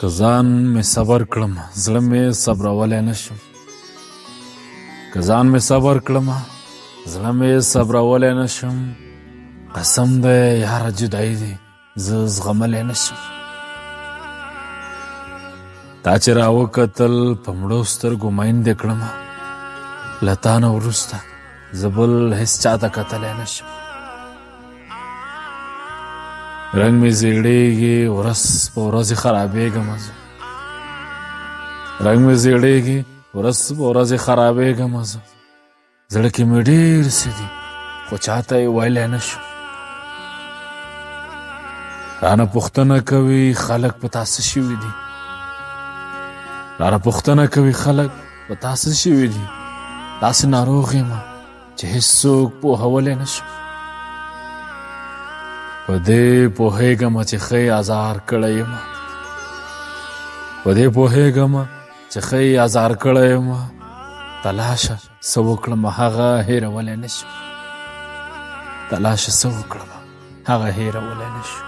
که ځان مې صبر کړم زړه مې صبرولی نشم که ځان مې صبر کړم زړه مې صبرولی نشم قسم دی یاره جدایي دی زه زغملی نشم تا چې راوکتل په مړو سترګو میندې کړم له تا نه وروسته زه بل هېڅ چاته کتلی نشم رنګ مې زیړېږي ورځ په ورځې خرابېږم زه رنګ مې زیړېږي ورځ په ورځې خرابېږم زه زړه کې مې ډېر څه دي خو چاته یې ویلی نشم رانه پوښتنه کوي خلک په تا څه شوي دي رانه پوښتنه کوي خلک په تا څه شوي دي داسې ناروغ یم چې هېڅوک پوهولی نشم په دې پوهېږم چې ښه یې ازار کړی یم په دې پوهېږم چې ښه یې ازار کړی یم تلاشه څه وکړم هغه هېرولی نشم تلاشه څه وکړم هغه هېرولی نشم